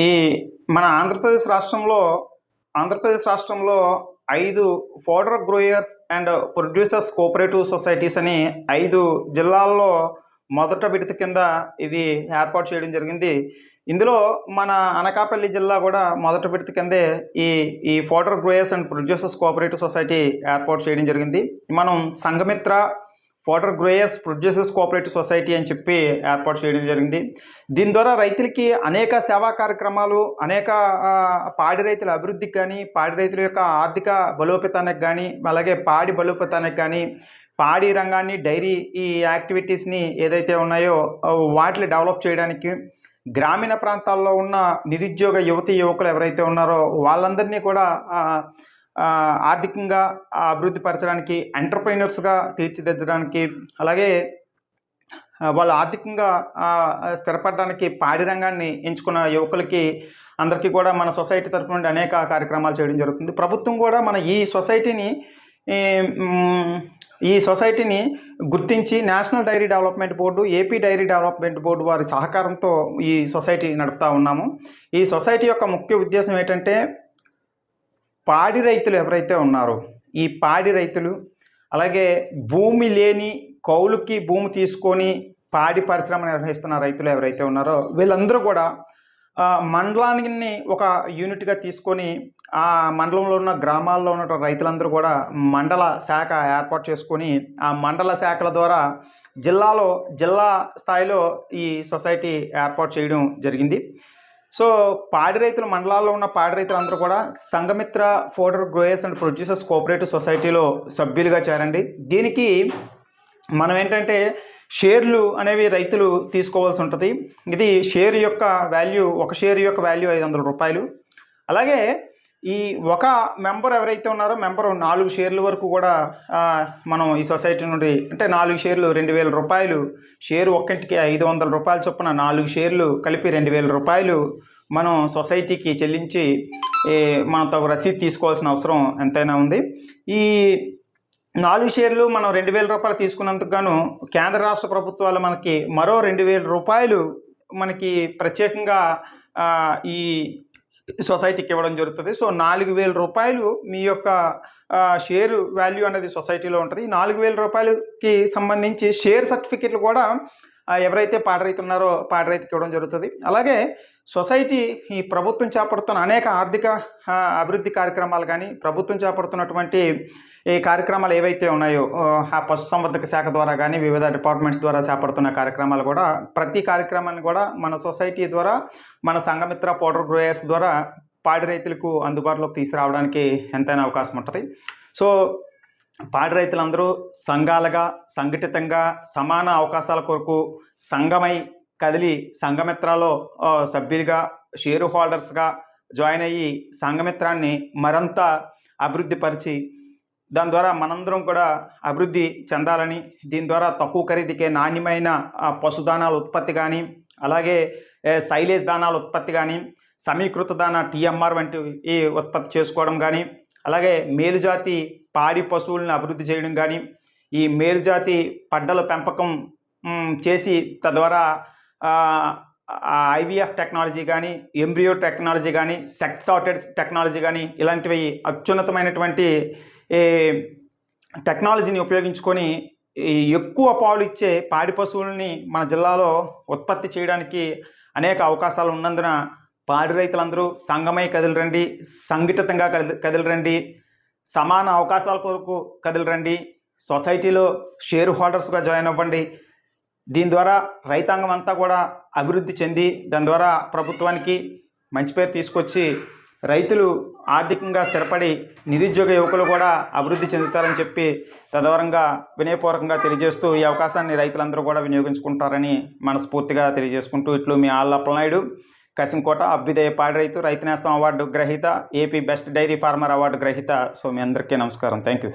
ఈ మన ఆంధ్రప్రదేశ్ రాష్ట్రంలో 5 fodder growers and producers cooperative societies అని 5 జిల్లాల్లో మొదట విడత కింద ఇది ఏర్పాటు చేయడం జరిగింది. ఇందులో మన అనకాపల్లి జిల్లా కూడా మొదట విడత కిందే ఈ ఈ fodder growers and producers cooperative society ఏర్పాటు చేయడం జరిగింది. మనం Sanghamitra fodder growers producers cooperative society అని చెప్పి ఏర్పాటు చేయడం జరిగింది. దీని ద్వారా రైతులకి అనేక సేవా కార్యక్రమాలు, అనేక పాడి రైతుల అభివృద్ధికి కానీ, పాడి రైతుల యొక్క ఆర్థిక బలోపేతానికి కానీ, అలాగే పాడి బలోపేతానికి కానీ, పాడి రంగాన్ని, డైరీ ఈ యాక్టివిటీస్ని ఏదైతే ఉన్నాయో వాటిని డెవలప్ చేయడానికి, గ్రామీణ ప్రాంతాల్లో ఉన్న నిరుద్యోగ యువకులు ఎవరైతే ఉన్నారో వాళ్ళందరినీ కూడా ఆర్థికంగా అభివృద్ధి పరచడానికి, ఎంటర్‌ప్రెన్యూర్స్‌గా తీర్చిదిద్దడానికి, అలాగే వాళ్ళు ఆర్థికంగా స్థిరపడడానికి పాడి రంగాన్ని ఎంచుకున్న యువకులకి అందరికీ కూడా మన సొసైటీ తరఫు నుండి అనేక కార్యక్రమాలు చేయడం జరుగుతుంది. ప్రభుత్వం కూడా మన ఈ సొసైటీని గుర్తించి National Dairy Development Board, AP Dairy Development Board వారి సహకారంతో ఈ సొసైటీ నడుపుతూ ఉన్నాము. ఈ సొసైటీ యొక్క ముఖ్య ఉద్దేశం ఏంటంటే, పాడి రైతులు ఎవరైతే ఉన్నారో ఈ పాడి రైతులు, అలాగే భూమి లేని కౌలుకి భూమి తీసుకొని పాడి పరిశ్రమ నిర్వహిస్తున్న రైతులు ఎవరైతే ఉన్నారో వీళ్ళందరూ కూడా మండలాన్ని ఒక యూనిట్గా తీసుకొని ఆ మండలంలో ఉన్న గ్రామాల్లో ఉన్న రైతులందరూ కూడా మండల శాఖ ఏర్పాటు చేసుకొని ఆ మండల శాఖల ద్వారా జిల్లా స్థాయిలో ఈ సొసైటీ ఏర్పాటు చేయడం జరిగింది. సో పాడి రైతులు, మండలాల్లో ఉన్న పాడి రైతులందరూ కూడా Sanghamitra fodder growers and producers cooperative సొసైటీలో సభ్యులుగా చేరండి. దీనికి మనం ఏంటంటే షేర్లు అనేవి రైతులు తీసుకోవాల్సి ఉంటుంది. ఇది షేర్ యొక్క వాల్యూ, ఒక షేర్ యొక్క వాల్యూ 500 రూపాయలు. అలాగే ఈ ఒక మెంబర్ ఎవరైతే ఉన్నారో మెంబరు 4 షేర్ల వరకు కూడా మనం ఈ సొసైటీ నుండి, అంటే 4 షేర్లు 2000 రూపాయలు, షేరు ఒక్కంటికి 500 రూపాయల చొప్పున 4 షేర్లు కలిపి 2000 రూపాయలు మనం సొసైటీకి చెల్లించి మనం తగు రసీదు తీసుకోవాల్సిన అవసరం ఎంతైనా ఉంది. ఈ 4 షేర్లు మనం 2000 రూపాయలు తీసుకున్నందుకు గాను కేంద్ర రాష్ట్ర ప్రభుత్వాలు మనకి మరో 2000 రూపాయలు మనకి ప్రత్యేకంగా ఈ సొసైటీకి ఇవ్వడం జరుగుతుంది. సో 4000 రూపాయలు మీ యొక్క షేరు వాల్యూ అనేది సొసైటీలో ఉంటుంది. 4000 రూపాయలకి సంబంధించి షేర్ సర్టిఫికెట్లు కూడా ఎవరైతే పాడి రైతు ఉన్నారో పాడి రైతుకి ఇవ్వడం జరుగుతుంది. అలాగే సొసైటీ ఈ ప్రభుత్వం చేపడుతున్న అనేక ఆర్థిక అభివృద్ధి కార్యక్రమాలు కానీ, ప్రభుత్వం చేపడుతున్నటువంటి ఈ కార్యక్రమాలు ఏవైతే ఉన్నాయో ఆ పశుసంవర్ధక శాఖ ద్వారా కానీ, వివిధ డిపార్ట్మెంట్స్ ద్వారా చేపడుతున్న కార్యక్రమాలు కూడా, ప్రతి కార్యక్రమాన్ని కూడా మన సొసైటీ ద్వారా, మన సంఘమిత్ర ఫోడర్ గ్రోయర్స్ ద్వారా పాడి రైతులకు అందుబాటులోకి తీసుకురావడానికి ఎంతైనా అవకాశం ఉంటుంది. సో పాడి రైతులందరూ సంఘాలుగా, సంఘటితంగా, సమాన అవకాశాల కొరకు సంఘమై కదిలి సంఘమిత్రలో సభ్యులుగా, షేర్ హోల్డర్స్గా జాయిన్ అయ్యి సంఘమిత్రాన్ని మరింత అభివృద్ధి పరిచి దాని ద్వారా మనందరం కూడా అభివృద్ధి చెందాలని, దీని ద్వారా తక్కువ ఖరీదుకే నాణ్యమైన పశుదానాల ఉత్పత్తి కానీ, అలాగే సైలేజ్ దానాల ఉత్పత్తి కానీ, సమీకృత దానా TMR వంటి ఈ ఉత్పత్తి చేసుకోవడం కానీ, అలాగే మేలుజాతి పాడి పశువులను అభివృద్ధి చేయడం కానీ, ఈ మేలుజాతి పడ్డల పెంపకం చేసి తద్వారా IVF టెక్నాలజీ కానీ, ఎంబ్రియో టెక్నాలజీ కానీ, సెక్స్ సార్టెడ్ టెక్నాలజీ కానీ, ఇలాంటివి అత్యున్నతమైనటువంటి టెక్నాలజీని ఉపయోగించుకొని ఎక్కువ పాలు ఇచ్చే పాడి పశువుల్ని మన జిల్లాలో ఉత్పత్తి చేయడానికి అనేక అవకాశాలు ఉన్నందున పాడి రైతులందరూ సంఘమై కదిలిరండి, సంఘటితంగా కదిలిరండి, సమాన అవకాశాల కొరకు కదిలిరండి, సొసైటీలో షేర్ హోల్డర్స్గా జాయిన్ అవ్వండి. దీని ద్వారా రైతాంగం అంతా కూడా అభివృద్ధి చెంది దాని ద్వారా ప్రభుత్వానికి మంచి పేరు తీసుకొచ్చి రైతులు ఆర్థికంగా స్థిరపడి నిరుద్యోగ యువకులు కూడా అభివృద్ధి చెందుతారని చెప్పి తదవరంగా వినయపూర్వకంగా తెలియజేస్తూ ఈ అవకాశాన్ని రైతులందరూ కూడా వినియోగించుకుంటారని మనస్ఫూర్తిగా తెలియజేసుకుంటూ ఇట్లు మీ ఆళ్ళ అప్పలనాయుడు, కసింకోట, అభ్యుదయ పాడి రైతు నేస్తం అవార్డు గ్రహీత, AP best dairy farmer award గ్రహీత. సో మీ అందరికీ నమస్కారం. Thank you.